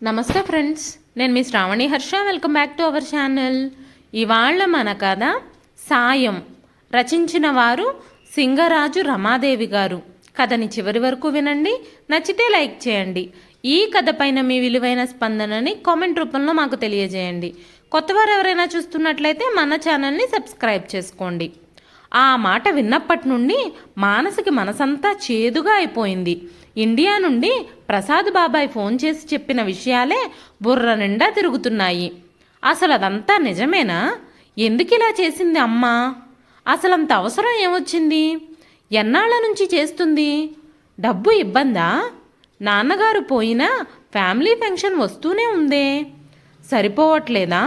నమస్తే ఫ్రెండ్స్, నేను మీ Shravani Harsha. Welcome back to our channel. ఇవాళ మన కథ సాయం. రచించిన వారు సింగరాజు రమాదేవి గారు. కథని చివరి వరకు వినండి. నచ్చితే లైక్ చేయండి. ఈ కథ పైన మీ విలువైన స్పందనని కామెంట్ రూపంలో మాకు తెలియజేయండి. కొత్తవారు ఎవరైనా చూస్తున్నట్లయితే మన ఛానల్ని సబ్స్క్రైబ్ చేసుకోండి. ఆ మాట విన్నప్పటి నుండి మానసికి మనసంతా చేదుగా అయిపోయింది. ఇండియా నుండి ప్రసాద్ బాబాయ్ ఫోన్ చేసి చెప్పిన విషయాలే బుర్ర నిండా తిరుగుతున్నాయి. అసలు అదంతా నిజమేనా? ఎందుకు ఇలా చేసింది అమ్మ? అసలంత అవసరం ఏమొచ్చింది? ఎన్నాళ్ళ నుంచి చేస్తుంది? డబ్బు ఇబ్బందా? నాన్నగారు పోయినా ఫ్యామిలీ ఫంక్షన్ వస్తూనే ఉందే, సరిపోవట్లేదా?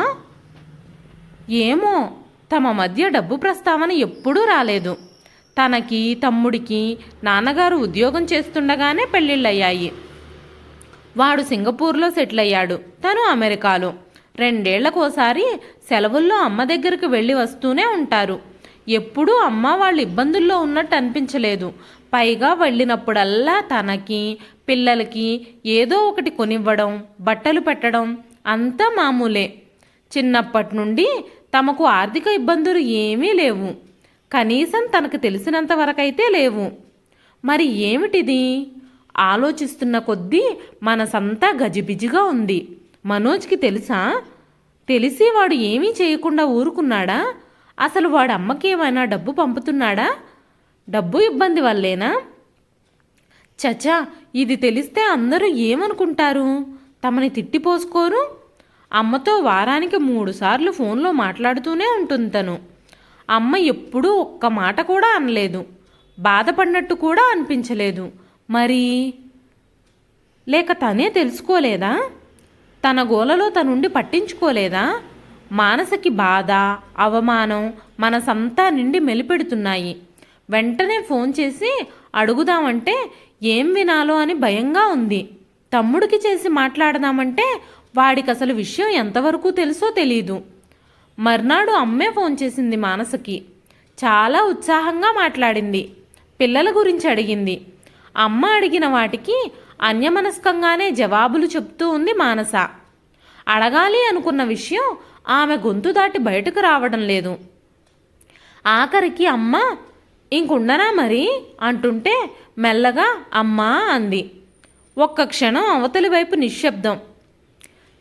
ఏమో, తమ మధ్య డబ్బు ప్రస్తావన ఎప్పుడూ రాలేదు. తనకి తమ్ముడికి నాన్నగారు ఉద్యోగం చేస్తుండగానే పెళ్ళిళ్ళయ్యాయి. వాడు సింగపూర్లో సెటిల్ అయ్యాడు, తను అమెరికాలో. 2 ఏళ్లకోసారి సెలవుల్లో అమ్మ దగ్గరికి వెళ్ళి వస్తూనే ఉంటారు. ఎప్పుడూ అమ్మ వాళ్ళు ఇబ్బందుల్లో ఉన్నట్టు అనిపించలేదు. పైగా వెళ్ళినప్పుడల్లా తనకి పిల్లలకి ఏదో ఒకటి కొనివ్వడం, బట్టలు పెట్టడం అంతా మామూలే. చిన్నప్పటి నుండి తమకు ఆర్థిక ఇబ్బందులు ఏమీ లేవు. కనీసం తనకు తెలిసినంత వరకైతే లేవు. మరి ఏమిటిది? ఆలోచిస్తున్న కొద్దీ మనసంతా గజిబిజిగా ఉంది. మనోజ్కి తెలుసా? తెలిసి వాడు ఏమీ చేయకుండా ఊరుకున్నాడా? అసలు వాడు అమ్మకి ఏమైనా డబ్బు పంపుతున్నాడా? డబ్బు ఇబ్బంది వల్లేనా? చచా, ఇది తెలిస్తే అందరూ ఏమనుకుంటారు? తమని తిట్టిపోసుకోరు? అమ్మతో వారానికి 3 సార్లు ఫోన్లో మాట్లాడుతూనే ఉంటుంది తను. అమ్మ ఎప్పుడూ ఒక్క మాట కూడా అనలేదు. బాధపడినట్టు కూడా అనిపించలేదు. మరి లేక తనే తెలుసుకోలేదా? తన గోలలో తనుండి పట్టించుకోలేదా? మానసికి బాధ, అవమానం మనసంతా నిండి మెలిపెడుతున్నాయి. వెంటనే ఫోన్ చేసి అడుగుదామంటే ఏం వినాలో అని భయంగా ఉంది. తమ్ముడికి చేసి మాట్లాడదామంటే వాడికి అసలు విషయం ఎంతవరకు తెలుసో తెలీదు. మర్నాడు అమ్మే ఫోన్ చేసింది మానసకి. చాలా ఉత్సాహంగా మాట్లాడింది. పిల్లల గురించి అడిగింది. అమ్మ అడిగిన వాటికి అన్యమనస్కంగానే జవాబులు చెప్తూ ఉంది మానస. అడగాలి అనుకున్న విషయం ఆమె గొంతు దాటి బయటకు రావడం లేదు. ఆఖరికి అమ్మ ఇంకుండనా మరి అంటుంటే మెల్లగా అమ్మా అంది. ఒక్క క్షణం అవతలి వైపు నిశ్శబ్దం.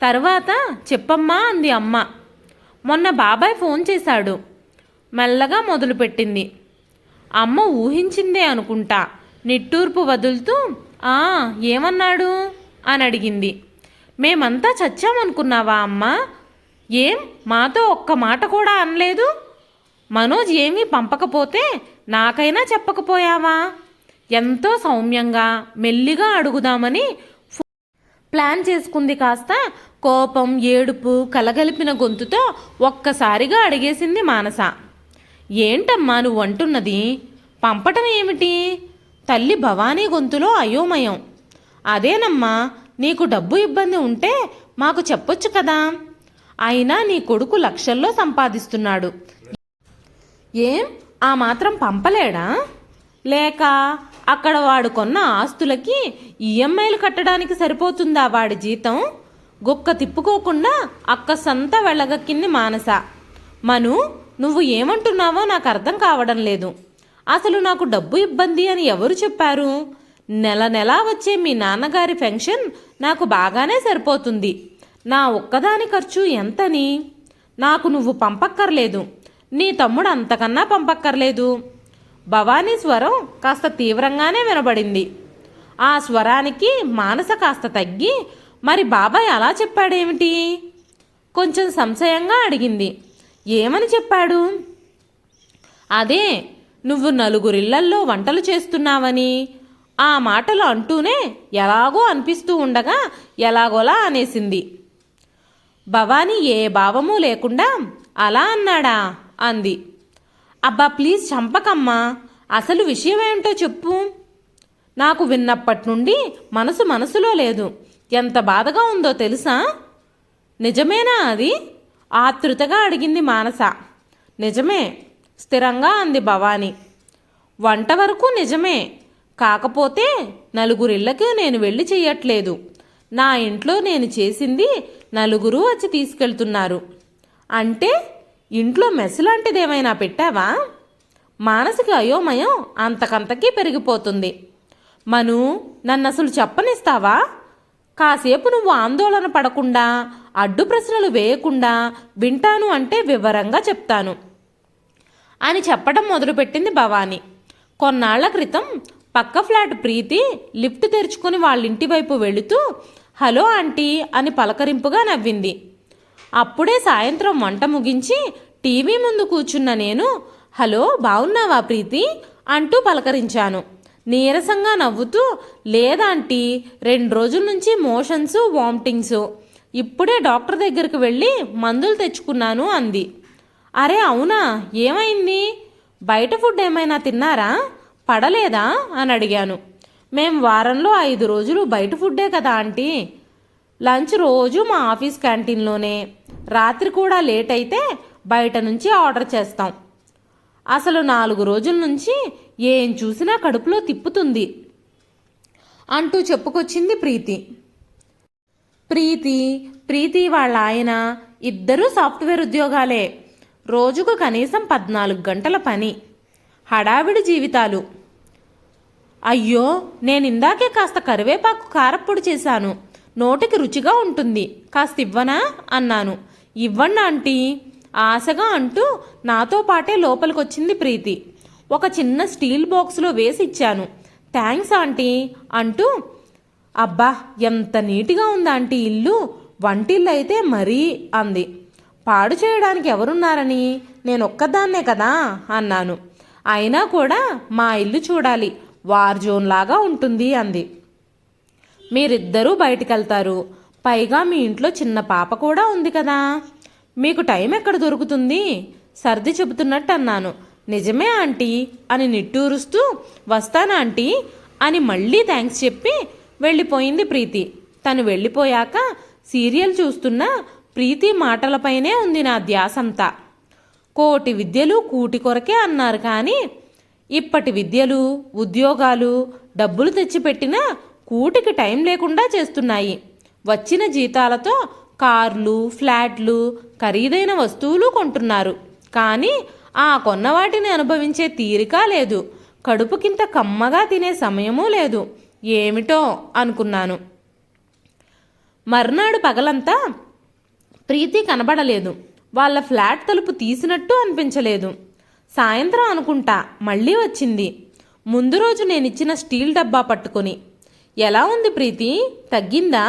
తర్వాత చెప్పమ్మా అంది అమ్మ. మొన్న బాబాయ్ ఫోన్ చేశాడు, మెల్లగా మొదలుపెట్టింది. అమ్మ ఊహించిందే అనుకుంటా నిట్టూర్పు వదులుతూ ఏమన్నాడు అని అడిగింది. మేమంతా చచ్చామనుకున్నావా అమ్మా? ఏం మాతో ఒక్క మాట కూడా అనలేదు? మనోజ్ ఏమీ పంపకపోతే నాకైనా చెప్పకపోయావా? ఎంతో సౌమ్యంగా మెల్లిగా అడుగుదామని ప్లాన్ చేసుకుంది. కాస్త కోపం, ఏడుపు కలగలిపిన గొంతుతో ఒక్కసారిగా అడిగేసింది మానస. ఏంటమ్మా నువ్వు అంటున్నది? పంపటం ఏమిటి? తల్లి భవానీ గొంతులో అయోమయం. అదేనమ్మా, నీకు డబ్బు ఇబ్బంది ఉంటే మాకు చెప్పొచ్చు కదా. అయినా నీ కొడుకు లక్షల్లో సంపాదిస్తున్నాడు. ఏం ఆ మాత్రం పంపలేడా? లేక అక్కడ వాడు కొన్న ఆస్తులకి ఈఎంఐలు కట్టడానికి సరిపోతుందా వాడి జీతం? గొక్క తిప్పుకోకుండా అక్కసంతా వెళ్ళగక్కింది మానస. మను, నువ్వు ఏమంటున్నావో నాకు అర్థం కావడం లేదు. అసలు నాకు డబ్బు ఇబ్బంది అని ఎవరు చెప్పారు? నెల నెలా వచ్చే మీ నాన్నగారి పెన్షన్ నాకు బాగానే సరిపోతుంది. నా ఒక్కదాని ఖర్చు ఎంతని? నాకు నువ్వు పంపక్కర్లేదు, నీ తమ్ముడు అంతకన్నా పంపక్కర్లేదు. భవానీ స్వరం కాస్త తీవ్రంగానే వినబడింది. ఆ స్వరానికి మానస కాస్త తగ్గి, మరి బాబాయ్ అలా చెప్పాడేమిటి? కొంచెం సంశయంగా అడిగింది. ఏమని చెప్పాడు? అదే, నువ్వు 4 ఇళ్లల్లో వంటలు చేస్తున్నావని. ఆ మాటలు అంటూనే ఎలాగో అనిపిస్తూ ఉండగా ఎలాగోలా అనేసింది. భవానీ ఏ భావమూ లేకుండా అలా అన్నాడా అంది. అబ్బా ప్లీజ్ చంపకమ్మా, అసలు విషయమేంటో చెప్పు. నాకు విన్నప్పటి నుండి మనసులో లేదు. ఎంత బాధగా ఉందో తెలుసా? నిజమేనా అది? ఆతృతగా అడిగింది మానస. నిజమే, స్థిరంగా అంది భవానీ. వంట వరకు నిజమే, కాకపోతే 4 ఇళ్ళకి నేను వెళ్ళి చెయ్యట్లేదు. నా ఇంట్లో నేను చేసింది నలుగురు వచ్చి తీసుకెళ్తున్నారు. అంటే ఇంట్లో మెస్ లాంటిదేమైనా పెట్టావా? మానసిక అయోమయం అంతకంతకీ పెరిగిపోతుంది. మను, నన్ను అసలు చెప్పనిస్తావా? కాసేపు నువ్వు ఆందోళన పడకుండా, అడ్డు ప్రశ్నలు వేయకుండా వింటాను అంటే వివరంగా చెప్తాను అని చెప్పడం మొదలుపెట్టింది భవాని. కొన్నాళ్ల క్రితం పక్క ఫ్లాట్ ప్రీతి లిఫ్ట్ తెరుచుకొని వాళ్ళింటి వైపు వెళుతూ హలో ఆంటీ అని పలకరింపుగా నవ్వింది. అప్పుడే సాయంత్రం వంట ముగించి టీవీ ముందు కూర్చున్న నేను హలో బాగున్నావా ప్రీతి అంటూ పలకరించాను. నీరసంగా నవ్వుతూ లేదాంటీ, 2 రోజుల నుంచి మోషన్స్ వామిటింగ్స్, ఇప్పుడే డాక్టర్ దగ్గరికి వెళ్ళి మందులు తెచ్చుకున్నాను అంది. అరే అవునా, ఏమైంది? బయట ఫుడ్ ఏమైనా తిన్నారా? పడలేదా అని అడిగాను. మేం వారంలో 5 రోజులు బయట ఫుడ్డే కదా ఆంటీ. లంచ్ రోజు మా ఆఫీస్ క్యాంటీన్లోనే, రాత్రి కూడా లేట్ అయితే బయట నుంచి ఆర్డర్ చేస్తాం. అసలు 4 రోజుల నుంచి ఏం చూసినా కడుపులో తిప్పుతుంది అంటూ చెప్పుకొచ్చింది ప్రీతి. ప్రీతి వాళ్ళ ఆయన ఇద్దరూ సాఫ్ట్వేర్ ఉద్యోగాలే. రోజుకు కనీసం 14 గంటల పని, హడావిడి జీవితాలు. అయ్యో, నేనిందాకే కాస్త కరివేపాకు కారప్పొడి చేశాను, నోటికి రుచిగా ఉంటుంది, కాస్త ఇవ్వనా అన్నాను. ఇవ్వండి ఆంటీ ఆశగా అంటూ నాతో పాటే లోపలికొచ్చింది ప్రీతి. ఒక చిన్న స్టీల్ బాక్స్లో వేసి ఇచ్చాను. థ్యాంక్స్ ఆంటీ అంటూ. అబ్బా, ఎంత నీట్గా ఉంది ఆంటీ ఇల్లు, వంటిల్లు అయితే మరీ అంది. పాడు చేయడానికి ఎవరున్నారని, నేనొక్కదాన్నే కదా అన్నాను. అయినా కూడా మా ఇల్లు చూడాలి, వార్ జోన్ లాగా ఉంటుంది అంది. మీరిద్దరూ బయటికెళ్తారు, పైగా మీ ఇంట్లో చిన్న పాప కూడా ఉంది కదా, మీకు టైం ఎక్కడ దొరుకుతుంది? సర్ది చెబుతున్నట్టు అన్నాను. నిజమే ఆంటీ అని నిట్టూరుస్తూ వస్తానా ఆంటీ అని మళ్ళీ థ్యాంక్స్ చెప్పి వెళ్ళిపోయింది ప్రీతి. తను వెళ్ళిపోయాక సీరియల్ చూస్తున్న ప్రీతి మాటలపైనే ఉంది నా ధ్యాసంతా. కోటి విద్యలు కూటి కొరకే అన్నారు, కానీ ఇప్పటి విద్యలు, ఉద్యోగాలు డబ్బులు తెచ్చిపెట్టినా కూటికి టైం లేకుండా చేస్తున్నాయి. వచ్చిన జీతాలతో కార్లు, ఫ్లాట్లు, ఖరీదైన వస్తువులు కొంటున్నారు, కానీ ఆ కొన్నవాటిని అనుభవించే తీరిక లేదు, కడుపుకింత కమ్మగా తినే సమయమూ లేదు. ఏమిటో అనుకున్నాను. మర్నాడు పగలంతా ప్రీతి కనబడలేదు. వాళ్ళ ఫ్లాట్ తలుపు తీసినట్టు అనిపించలేదు. సాయంత్రం అనుకుంటా మళ్ళీ వచ్చింది, ముందు రోజు నేనిచ్చిన స్టీల్ డబ్బా పట్టుకొని. ఎలా ఉంది ప్రీతి, తగ్గిందా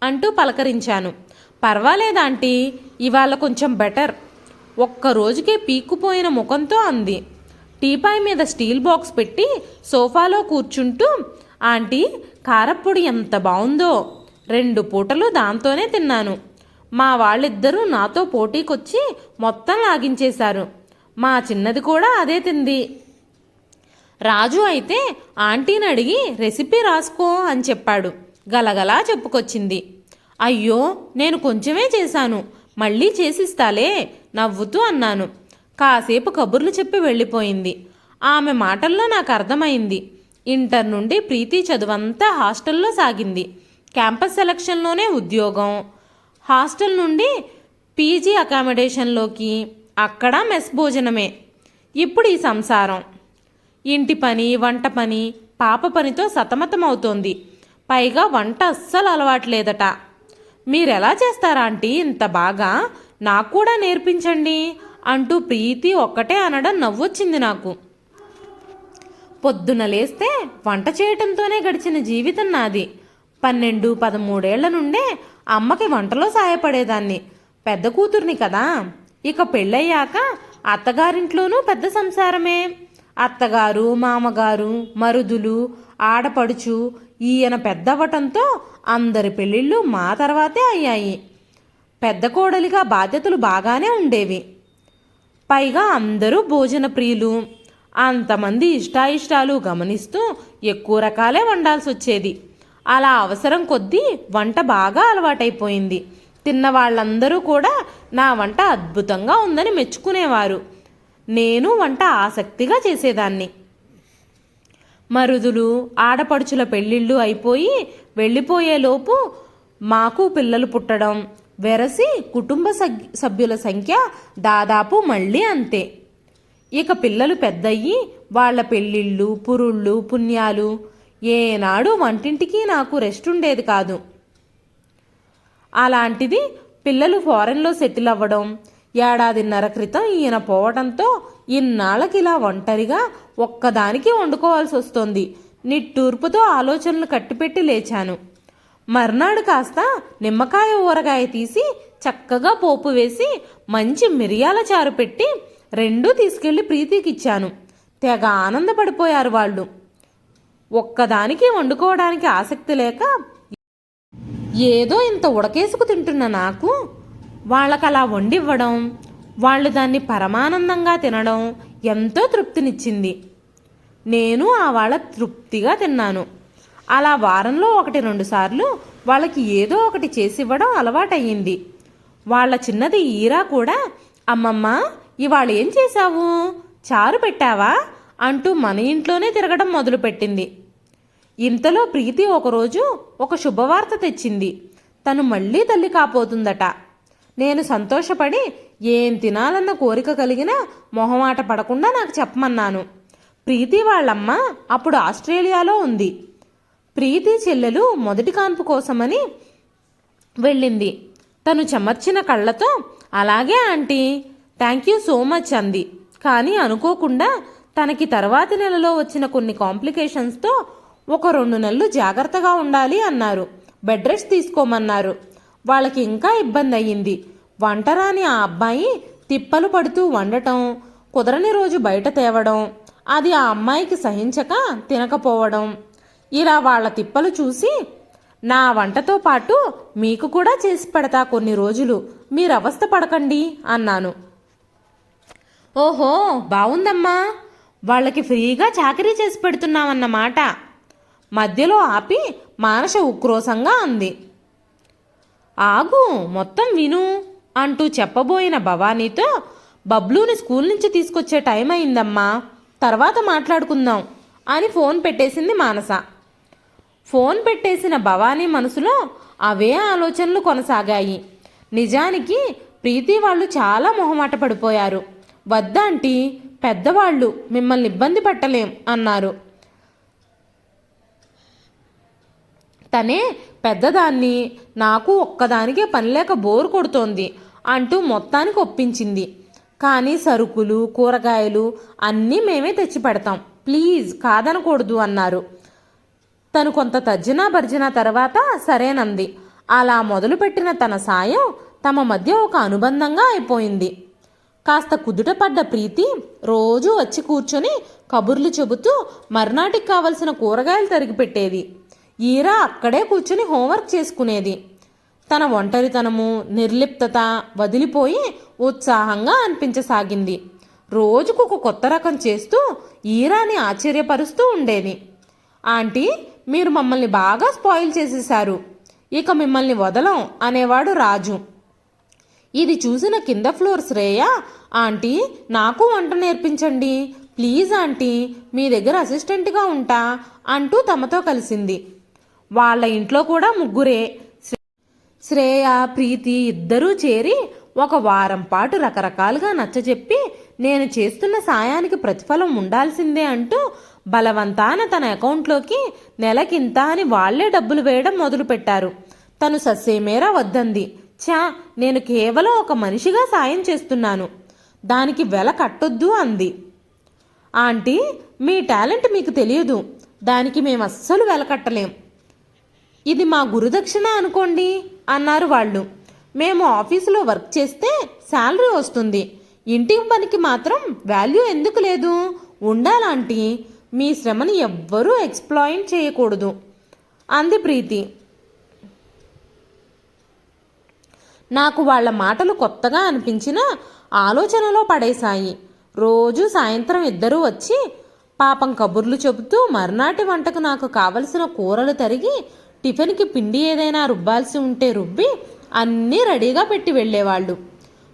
అంటూ పలకరించాను. పర్వాలేదాంటీ, ఇవాళ కొంచెం బెటర్, ఒక్క రోజుకే పీక్కుపోయిన ముఖంతో అంది. టీపాయ్ మీద స్టీల్ బాక్స్ పెట్టి సోఫాలో కూర్చుంటూ, ఆంటీ కారప్పొడి ఎంత బాగుందో, 2 పూటలు దాంతోనే తిన్నాను. మా వాళ్ళిద్దరూ నాతో పోటీకొచ్చి మొత్తం లాగించేశారు. మా చిన్నది కూడా అదే తింది. రాజు అయితే ఆంటీని అడిగి రెసిపీ రాసుకో అని చెప్పాడు. గలగలా చెప్పుకొచ్చింది. అయ్యో, నేను కొంచెమే చేశాను, మళ్ళీ చేసిస్తాలే నవ్వుతూ అన్నాను. కాసేపు కబుర్లు చెప్పి వెళ్ళిపోయింది. ఆమె మాటల్లో నాకు అర్థమైంది, ఇంటర్ నుండి ప్రీతి చదువంతా హాస్టల్లో సాగింది. క్యాంపస్ సెలక్షన్లోనే ఉద్యోగం, హాస్టల్ నుండి పీజీ అకామిడేషన్లోకి, అక్కడ మెస్ భోజనమే. ఇప్పుడు ఈ సంసారం, ఇంటి పని, వంట పని, పాప పనితో సతమతమవుతోంది. పైగా వంట అస్సలు అలవాట్లేదట. మీరెలా చేస్తారా ఆంటీ ఇంత బాగా, నాకు కూడా నేర్పించండి అంటూ ప్రీతి ఒక్కటే అనడం నవ్వొచ్చింది నాకు. పొద్దున లేస్తే వంట చేయటంతోనే గడిచిన జీవితం నాది. 12-13 ఏళ్ల నుండే అమ్మకి వంటలో సాయపడేదాన్ని. పెద్ద కూతుర్ని కదా. ఇక పెళ్ళయ్యాక అత్తగారింట్లోనూ పెద్ద సంసారమే. అత్తగారు, మామగారు, మరుదులు, ఆడపడుచు, ఈయన పెద్దవటంతో అందరి పెళ్ళిళ్ళు మా తర్వాతే అయ్యాయి. పెద్ద కోడలిగా బాధ్యతలు బాగానే ఉండేవి. పైగా అందరూ భోజన ప్రియులు. అంతమంది ఇష్టాయిష్టాలు గమనిస్తూ ఎక్కువ రకాలే వండాల్సి వచ్చేది. అలా అవసరం కొద్దీ వంట బాగా అలవాటైపోయింది. తిన్న వాళ్ళందరూ కూడా నా వంట అద్భుతంగా ఉందని మెచ్చుకునేవారు. నేను వంట ఆసక్తిగా చేసేదాన్ని. మరుదులు, ఆడపడుచుల పెళ్ళిళ్ళు అయిపోయి వెళ్ళిపోయేలోపు మాకు పిల్లలు పుట్టడం, వెరసి కుటుంబ సభ్యుల సంఖ్య దాదాపు మళ్ళీ అంతే. ఇక పిల్లలు పెద్దయ్యి వాళ్ళ పెళ్ళిళ్ళు, పురుళ్ళు, పుణ్యాలు, ఏనాడు వంటింటికి నాకు రెస్ట్ ఉండేది కాదు. అలాంటిది పిల్లలు ఫారెన్లో సెటిల్ అవ్వడం, ఏడాదిన్నర క్రితం ఈయన పోవడంతో ఇన్నాళ్ళకిలా ఒంటరిగా ఒక్కదానికి వండుకోవాల్సి వస్తోంది. నిట్టూర్పుతో ఆలోచనలు కట్టిపెట్టి లేచాను. మర్నాడు కాస్త నిమ్మకాయ ఊరగాయ తీసి చక్కగా పోపు వేసి మంచి మిరియాల చారు పెట్టి రెండూ తీసుకెళ్లి ప్రీతికి ఇచ్చాను. తెగ ఆనందపడిపోయారు వాళ్ళు. ఒక్కదానికి వండుకోవడానికి ఆసక్తి లేక ఏదో ఇంత ఉడకేసుకు తింటున్న నాకు వాళ్ళకలా వండివ్వడం, వాళ్ళు దాన్ని పరమానందంగా తినడం ఎంతో తృప్తినిచ్చింది. నేను ఆ వాళ్ళ తృప్తిగా తిన్నాను. అలా వారంలో 1-2 సార్లు వాళ్ళకి ఏదో ఒకటి చేసివ్వడం అలవాటయ్యింది. వాళ్ళ చిన్నది ఈరా కూడా, అమ్మమ్మ ఇవాళ ఏం చేశావు, చారు పెట్టావా అంటూ మన ఇంట్లోనే తిరగడం మొదలుపెట్టింది. ఇంతలో ప్రీతి ఒకరోజు ఒక శుభవార్త తెచ్చింది. తను మళ్ళీ తల్లి కాబోతుందట. నేను సంతోషపడి ఏం తినాలన్న కోరిక కలిగినా మొహమాట పడకుండా నాకు చెప్పమన్నాను. ప్రీతి వాళ్ళమ్మ అప్పుడు ఆస్ట్రేలియాలో ఉంది. ప్రీతి చెల్లెలు మొదటి కాన్పు కోసమని వెళ్ళింది. తను చెమర్చిన కళ్ళతో అలాగే aunty, thank you so much అంది. కానీ అనుకోకుండా తనకి తర్వాతి నెలలో వచ్చిన కొన్ని కాంప్లికేషన్స్తో 1-2 నెలలు జాగ్రత్తగా ఉండాలి అన్నారు. బెడ్ రెస్ట్ తీసుకోమన్నారు. వాళ్ళకి ఇంకా ఇబ్బంది అయ్యింది. వంటరాని ఆ అబ్బాయి తిప్పలు పడుతూ వండటం, కుదరని రోజు బయట తేవడం, అది ఆ అమ్మాయికి సహించక తినకపోవడం, ఇలా వాళ్ళ తిప్పలు చూసి నా వంటతో పాటు మీకు కూడా చేసి పెడతా కొన్ని రోజులు, మీరు అవస్థ పడకండి అన్నాను. ఓహో బావుందమ్మా, వాళ్ళకి ఫ్రీగా చాకరీ చేసి పెడుతున్నామన్నమాట. మధ్యలో ఆపి మానస ఉక్రోషంగా అంది. ఆగు మొత్తం విను అంటూ చెప్పబోయిన భవానీతో, బబ్లూని స్కూల్ నుంచి తీసుకొచ్చే టైం అయిందమ్మా, తర్వాత మాట్లాడుకుందాం అని ఫోన్ పెట్టేసింది మానస. ఫోన్ పెట్టేసిన భవానీ మనసులో అవే ఆలోచనలు కొనసాగాయి. నిజానికి ప్రీతి వాళ్ళు చాలా మొహమాట పడిపోయారు. వద్దాంటీ, పెద్దవాళ్ళు, మిమ్మల్ని ఇబ్బంది పెట్టలేం అన్నారు. తనే పెద్దదాన్ని, నాకు ఒక్కదానికే పనిలేక బోరు కొడుతోంది అంటూ మొత్తానికి ఒప్పించింది. కానీ సరుకులు, కూరగాయలు అన్నీ మేమే తెచ్చి పెడతాం, ప్లీజ్ కాదనకూడదు అన్నారు. తను కొంత తర్జనా భర్జన తర్వాత సరేనంది. అలా మొదలుపెట్టిన తన సాయం తమ మధ్య ఒక అనుబంధంగా అయిపోయింది. కాస్త కుదుటపడ్డ ప్రీతి రోజూ వచ్చి కూర్చొని కబుర్లు చెబుతూ మర్నాటికి కావలసిన కూరగాయలు తరిగి పెట్టేది. ఈరా అక్కడే కూర్చొని హోంవర్క్ చేసుకునేది. తన ఒంటరితనము, నిర్లిప్తత వదిలిపోయి ఉత్సాహంగా అనిపించసాగింది. రోజుకు ఒక కొత్త రకం చేస్తూ ఈరాని ఆశ్చర్యపరుస్తూ ఉండేది. ఆంటీ, మీరు మమ్మల్ని బాగా స్పాయిల్ చేసేశారు, ఇక మిమ్మల్ని వదలం అనేవాడు రాజు. ఇది చూసిన కింద ఫ్లోర్ శ్రేయ, ఆంటీ నాకు వంట నేర్పించండి ప్లీజ్ ఆంటీ, మీ దగ్గర అసిస్టెంట్గా ఉంటా అంటూ తమతో కలిసింది. వాళ్ళ ఇంట్లో కూడా ముగ్గురే. శ్రేయ, ప్రీతి ఇద్దరూ చేరి 1 వారం పాటు రకరకాలుగా నచ్చజెప్పి నేను చేస్తున్న సాయానికి ప్రతిఫలం ఉండాల్సిందే అంటూ బలవంతాన తన అకౌంట్లోకి నెలకింత అని వాళ్లే డబ్బులు వేయడం మొదలుపెట్టారు. తను సస్సేమేరా వద్దంది. నేను కేవలం ఒక మనిషిగా సాయం చేస్తున్నాను, దానికి వెల కట్టొద్దు అంది. ఆంటీ, మీ టాలెంట్ మీకు తెలియదు, దానికి మేము అస్సలు వెల కట్టలేం, ఇది మా గురుదక్షిణ అనుకోండి అన్నారు వాళ్ళు. మేము ఆఫీసులో వర్క్ చేస్తే శాలరీ వస్తుంది, ఇంటి పనికి మాత్రం వాల్యూ ఎందుకు లేదు, ఉండాలంటీ, మీ శ్రమని ఎవ్వరూ ఎక్స్‌ప్లాయిట్ చేయకూడదు అంది ప్రీతి. నాకు వాళ్ళ మాటలు కొత్తగా అనిపించిన ఆలోచనలో పడేశాయి. రోజు సాయంత్రం ఇద్దరూ వచ్చి పాపం కబుర్లు చెబుతూ మర్నాటి వంటకు నాకు కావలసిన కూరలు తరిగి, టిఫిన్కి పిండి ఏదైనా రుబ్బాల్సి ఉంటే రుబ్బి అన్నీ రెడీగా పెట్టి వెళ్ళేవాళ్ళు.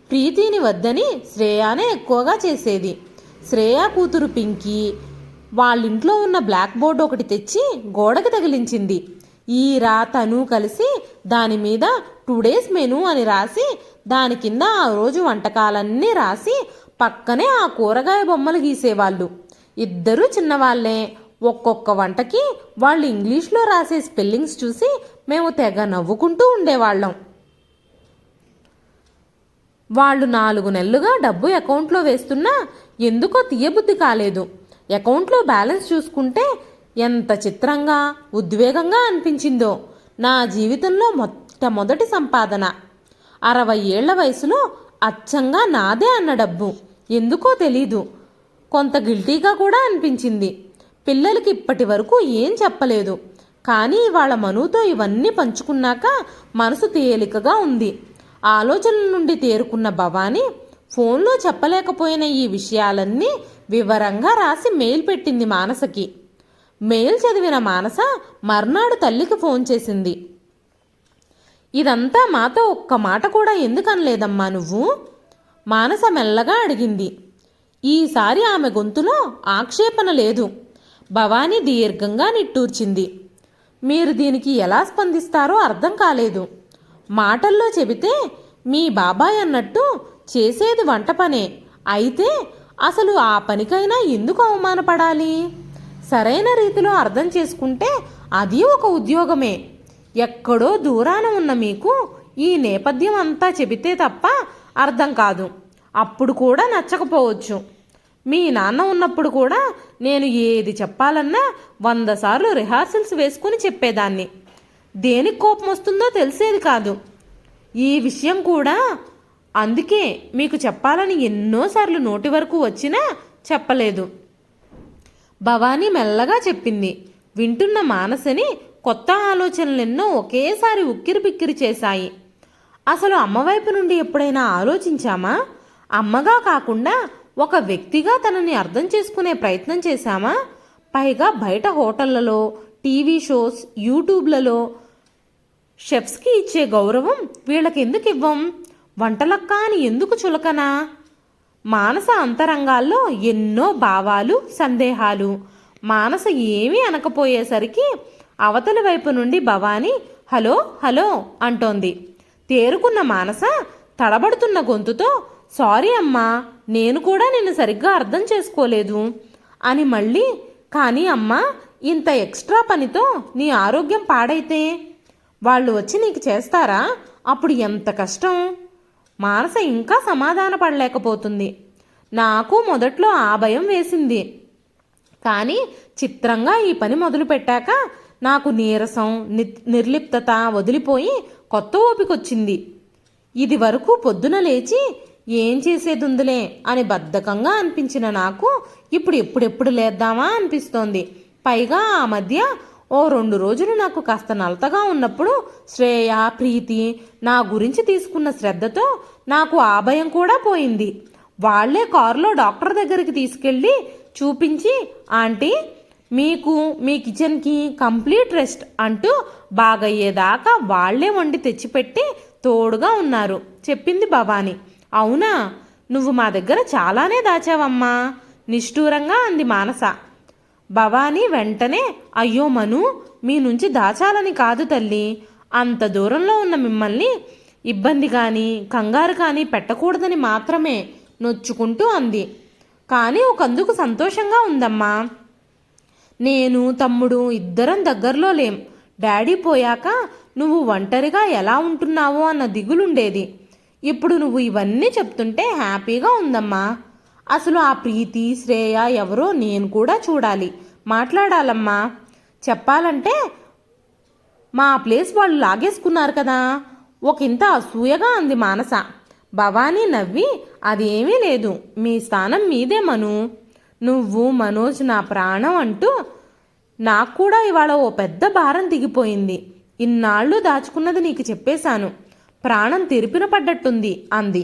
ప్రీతిని వద్దని శ్రేయానే ఎక్కువగా చేసేది. శ్రేయ కూతురు పింకీ వాళ్ళింట్లో ఉన్న బ్లాక్ బోర్డు ఒకటి తెచ్చి గోడకి తగిలించింది. ఈరా తను కలిసి దాని మీద 2 days మెనూ అని రాసి దాని కింద ఆ రోజు వంటకాలన్నీ రాసి పక్కనే ఆ కూరగాయ బొమ్మలు గీసేవాళ్ళు. ఇద్దరూ చిన్నవాళ్లే. ఒక్కొక్క వంటకి వాళ్ళు ఇంగ్లీష్లో రాసే స్పెల్లింగ్స్ చూసి మేము తెగ నవ్వుకుంటూ ఉండేవాళ్ళం. వాళ్ళు 4 నెలలుగా డబ్బు అకౌంట్లో వేస్తున్నా ఎందుకో తీయబుద్ధి కాలేదు. అకౌంట్లో బ్యాలెన్స్ చూసుకుంటే ఎంత చిత్రంగా ఉద్వేగంగా అనిపించిందో. నా జీవితంలో మొట్టమొదటి సంపాదన. 60 ఏళ్ల వయసులో అచ్చంగా నాదే అన్న డబ్బు. ఎందుకో తెలీదు, కొంత గిల్టీగా కూడా అనిపించింది. పిల్లలకి ఇప్పటి వరకు ఏం చెప్పలేదు, కానీ వాళ్ళ మనుతో ఇవన్నీ పంచుకున్నాక మనసు తేలికగా ఉంది. ఆలోచనల నుండి తేరుకున్న భవానీ ఫోన్లో చెప్పలేకపోయిన ఈ విషయాలన్నీ వివరంగా రాసి మెయిల్ పెట్టింది మానసకి. మెయిల్ చదివిన మానస మర్నాడు తల్లికి ఫోన్ చేసింది. ఇదంతా మాతో ఒక్క మాట కూడా ఎందుకు అనలేదమ్మా నువ్వు? మానస మెల్లగా అడిగింది. ఈసారి ఆమె గొంతులో ఆక్షేపణ లేదు. భవానీ దీర్ఘంగా నిట్టూర్చింది. మీరు దీనికి ఎలా స్పందిస్తారో అర్థం కాలేదు. మాటల్లో చెబితే మీ బాబాయ్ అన్నట్టు చేసేది వంట పనే అయితే అసలు ఆ పనికైనా ఎందుకు అవమానపడాలి? సరైన రీతిలో అర్థం చేసుకుంటే అది ఒక ఉద్యోగమే. ఎక్కడో దూరాన ఉన్న మీకు ఈ నేపథ్యం అంతా చెబితే తప్ప అర్థం కాదు. అప్పుడు కూడా నచ్చకపోవచ్చు. మీ నాన్న ఉన్నప్పుడు కూడా నేను ఏది చెప్పాలన్నా 100 సార్లు రిహార్సల్స్ వేసుకుని చెప్పేదాన్ని. దేనికి కోపం వస్తుందో తెలిసేది కాదు. ఈ విషయం కూడా అందుకే మీకు చెప్పాలని ఎన్నోసార్లు నోటి వరకు వచ్చినా చెప్పలేదు. భవానీ మెల్లగా చెప్పింది. వింటున్న మానసని కొత్త ఆలోచనలెన్నో ఒకేసారి ఉక్కిరిబిక్కిరి చేశాయి. అసలు అమ్మవైపు నుండి ఎప్పుడైనా ఆలోచించామా? అమ్మగా కాకుండా ఒక వ్యక్తిగా తనని అర్థం చేసుకునే ప్రయత్నం చేశామా? పైగా బయట హోటళ్లలో, టీవీ షోస్, యూట్యూబ్లలో షెఫ్స్కి ఇచ్చే గౌరవం వీళ్ళకెందుకు ఇవ్వం? వంటలక్క అని ఎందుకు చులకనా? మానస అంతరంగాల్లో ఎన్నో భావాలు, సందేహాలు. మానస ఏమీ అనకపోయేసరికి అవతలి వైపు నుండి భవానీ హలో హలో అంటోంది. తేరుకున్న మానస తడబడుతున్న గొంతుతో సారీ అమ్మా, నేను కూడా నిన్ను సరిగ్గా అర్థం చేసుకోలేదు అని మళ్ళీ, కానీ అమ్మా ఇంత ఎక్స్ట్రా పనితో నీ ఆరోగ్యం పాడైతే వాళ్ళు వచ్చి నీకు చేస్తారా? అప్పుడు ఎంత కష్టం? మానస ఇంకా సమాధాన పడలేకపోతుంది. నాకు మొదట్లో ఆ భయం వేసింది, కానీ చిత్రంగా ఈ పని మొదలుపెట్టాక నాకు నీరసం, నిర్లిప్తత వదిలిపోయి కొత్త ఓపికొచ్చింది. ఇది వరకు పొద్దున లేచి ఏం చేసేదుందులే అని బద్ధకంగా అనిపించిన నాకు ఇప్పుడు ఎప్పుడెప్పుడు లేద్దామా అనిపిస్తోంది. పైగా ఆ మధ్య ఓ 2 రోజులు నాకు కాస్త నలతగా ఉన్నప్పుడు శ్రేయ, ప్రీతి నా గురించి తీసుకున్న శ్రద్ధతో నాకు ఆ భయం కూడా పోయింది. వాళ్లే కారులో డాక్టర్ దగ్గరికి తీసుకెళ్ళి చూపించి ఆంటీ మీకు మీ కిచెన్కి కంప్లీట్ రెస్ట్ అంటూ బాగయ్యేదాకా వాళ్లే వండి తెచ్చిపెట్టి తోడుగా ఉన్నారు చెప్పింది భవానీ. అవునా, నువ్వు మా దగ్గర చాలానే దాచావమ్మా నిష్ఠూరంగా అంది మానస. భవానీ వెంటనే అయ్యో మను, మీ నుంచి దాచాలని కాదు తల్లి, అంత దూరంలో ఉన్న మిమ్మల్ని ఇబ్బంది కానీ కంగారు కానీ పెట్టకూడదని మాత్రమే నొచ్చుకుంటూ అంది. కానీ ఒకందుకు సంతోషంగా ఉందమ్మా. నేను తమ్ముడు ఇద్దరం దగ్గరలో లేం. డాడీ పోయాక నువ్వు ఒంటరిగా ఎలా ఉంటున్నావో అన్న దిగులుండేది. ఇప్పుడు నువ్వు ఇవన్నీ చెప్తుంటే హ్యాపీగా ఉందమ్మా. అసలు ఆ ప్రీతి, శ్రేయ ఎవరో నేను కూడా చూడాలి, మాట్లాడాలమ్మా. చెప్పాలంటే మా ప్లేస్ వాళ్ళు లాగేసుకున్నారు కదా, ఒకంత అసూయగా అంది మానస. భవానీ నవ్వి అదేమీ లేదు, మీ స్థానం మీదే మను. నువ్వు మనోజ్ నా ప్రాణం అంటూ నాకు కూడా ఇవాళ ఓ పెద్ద భారం దిగిపోయింది. ఇన్నాళ్ళు దాచుకున్నది నీకు చెప్పేశాను, ప్రాణం తెరిపిన పడ్డట్టుంది అంది.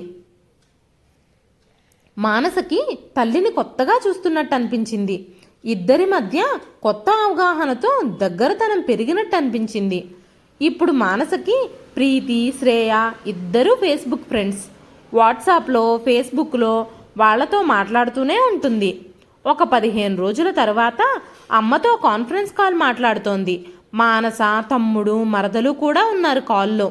మానసకి తల్లిని కొత్తగా చూస్తున్నట్టు అనిపించింది. ఇద్దరి మధ్య కొత్త అవగాహనతో దగ్గరతనం పెరిగినట్టు అనిపించింది. ఇప్పుడు మానసకి ప్రీతి, శ్రేయ ఇద్దరూ ఫేస్బుక్ ఫ్రెండ్స్. వాట్సాప్లో, ఫేస్బుక్లో వాళ్లతో మాట్లాడుతూనే ఉంటుంది. ఒక 15 రోజుల తర్వాత అమ్మతో కాన్ఫరెన్స్ కాల్ మాట్లాడుతోంది. మానస, తమ్ముడు, మరదలు కూడా ఉన్నారు కాల్లో.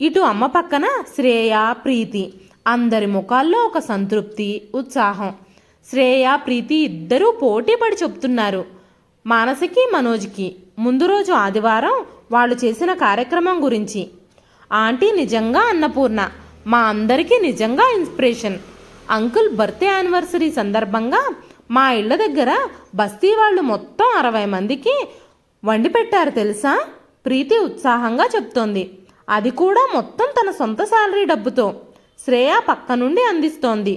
ఇటు అమ్మ పక్కన శ్రేయ, ప్రీతి. అందరి ముఖాల్లో ఒక సంతృప్తి, ఉత్సాహం. శ్రేయ, ప్రీతి ఇద్దరూ పోటీ పడి చెప్తున్నారు మానసకి, మనోజ్కి ముందు రోజు ఆదివారం వాళ్ళు చేసిన కార్యక్రమం గురించి. ఆంటీ నిజంగా అన్నపూర్ణ, మా అందరికీ నిజంగా ఇన్స్పిరేషన్. అంకుల్ బర్త్డే యానివర్సరీ సందర్భంగా మా ఇళ్ళ దగ్గర బస్తీ వాళ్ళు మొత్తం 60 మందికి వండి పెట్టారు తెలుసా? ప్రీతి ఉత్సాహంగా చెప్తోంది. అది కూడా మొత్తం తన సొంత శాలరీ డబ్బుతో. శ్రేయ పక్క నుండి అందిస్తోంది.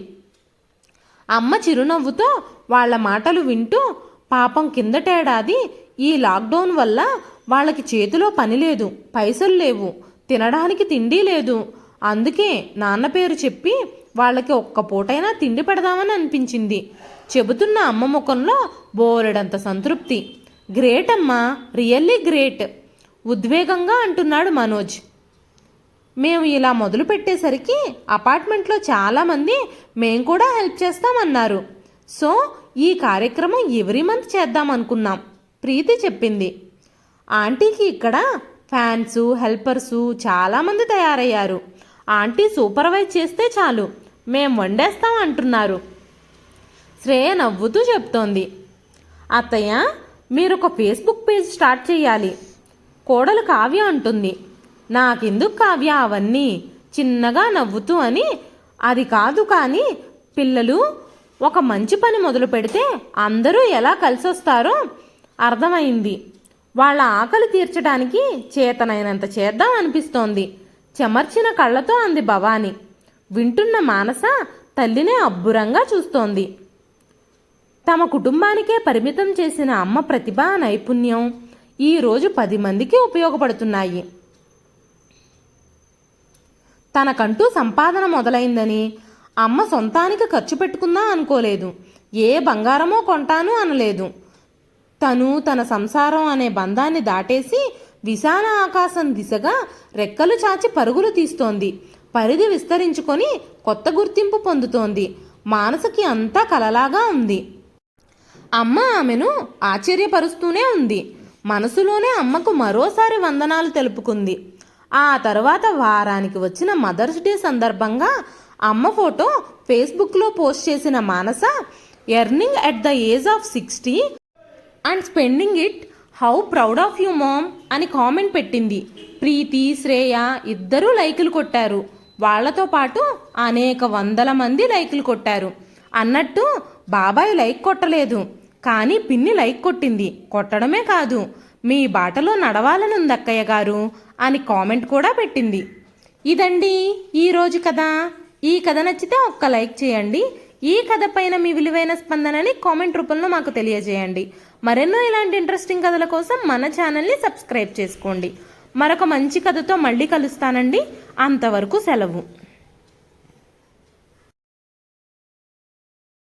అమ్మ చిరునవ్వుతో వాళ్ళ మాటలు వింటూ, పాపం కిందటేడాది ఈ లాక్డౌన్ వల్ల వాళ్ళకి చేతిలో పని లేదు, పైసలు లేవు, తినడానికి తిండి లేదు. అందుకే నాన్న పేరు చెప్పి వాళ్ళకి ఒక్క పూటైనా తిండి పెడదామని అనిపించింది. చెబుతున్న అమ్మ ముఖంలో బోలెడంత సంతృప్తి. గ్రేట్ అమ్మా, రియల్లీ గ్రేట్, ఉద్వేగంగా అంటున్నాడు మనోజ్. మేము ఇలా మొదలు పెట్టేసరికి అపార్ట్మెంట్లో చాలామంది మేం కూడా హెల్ప్ చేస్తామన్నారు. సో ఈ కార్యక్రమం ఎవ్రీ మంత్ చేద్దాం అనుకున్నాం, ప్రీతి చెప్పింది. ఆంటీకి ఇక్కడ ఫ్యాన్సు, హెల్పర్సు చాలామంది తయారయ్యారు. ఆంటీ సూపర్వైజ్ చేస్తే చాలు, మేం వండేస్తాం అంటున్నారు. శ్రేయ నవ్వుతూ చెప్తోంది. అత్తయ్య, మీరు ఒక ఫేస్బుక్ పేజ్ స్టార్ట్ చేయాలి, కోడలు కావ్య అంటుంది. నాకెందుకు కావ్య అవన్నీ, చిన్నగా నవ్వుతూ అని. అది కాదు కానీ పిల్లలు ఒక మంచి పని మొదలు పెడితే అందరూ ఎలా కలిసొస్తారో అర్థమైంది. వాళ్ళ ఆకలి తీర్చడానికి చేతనైనంత చేద్దాం అనిపిస్తోంది, చెమర్చిన కళ్ళతో అంది భవాని. వింటున్న మానస తల్లినే అబ్బురంగా చూస్తోంది. తమ కుటుంబానికే పరిమితం చేసిన అమ్మ ప్రతిభ, నైపుణ్యం ఈరోజు 10 మందికి ఉపయోగపడుతున్నాయి. తనకంటూ సంపాదన మొదలైందని అమ్మ సొంతానికి ఖర్చు పెట్టుకుందా అనుకోలేదు. ఏ బంగారమో కొంటాను అనలేదు. తను తన సంసారం అనే బంధాన్ని దాటేసి విశాల ఆకాశం దిశగా రెక్కలు చాచి పరుగులు తీస్తోంది. పరిధి విస్తరించుకొని కొత్త గుర్తింపు పొందుతోంది. మానసకి అంతా కలలాగా ఉంది. అమ్మ ఆమెను ఆశ్చర్యపరుస్తూనే ఉంది. మనసులోనే అమ్మకు మరోసారి వందనాలు తెలుపుకుంది. ఆ తర్వాత వారానికి వచ్చిన మదర్స్ డే సందర్భంగా అమ్మ ఫోటో ఫేస్బుక్లో పోస్ట్ చేసిన Manasa, earning at the age of 60 and spending it, how proud of you mom అని కామెంట్ పెట్టింది. ప్రీతి, శ్రేయ ఇద్దరూ లైకులు కొట్టారు. వాళ్లతో పాటు అనేక వందల మంది లైకులు కొట్టారు. అన్నట్టు బాబాయ్ లైక్ కొట్టలేదు, కానీ పిన్ని లైక్ కొట్టింది. కొట్టడమే కాదు, మీ బాటలో నడవాలనుంది అక్కయ్య గారు అని కామెంట్ కూడా పెట్టింది. ఇదండి ఈరోజు కథ. ఈ కథ నచ్చితే ఒక్క లైక్ చేయండి. ఈ కథ పైన మీ విలువైన స్పందనని కామెంట్ రూపంలో మాకు తెలియజేయండి. మరెన్నో ఇలాంటి ఇంట్రెస్టింగ్ కథల కోసం మన ఛానల్ని సబ్స్క్రైబ్ చేసుకోండి. మరొక మంచి కథతో మళ్ళీ కలుస్తానండి. అంతవరకు సెలవు.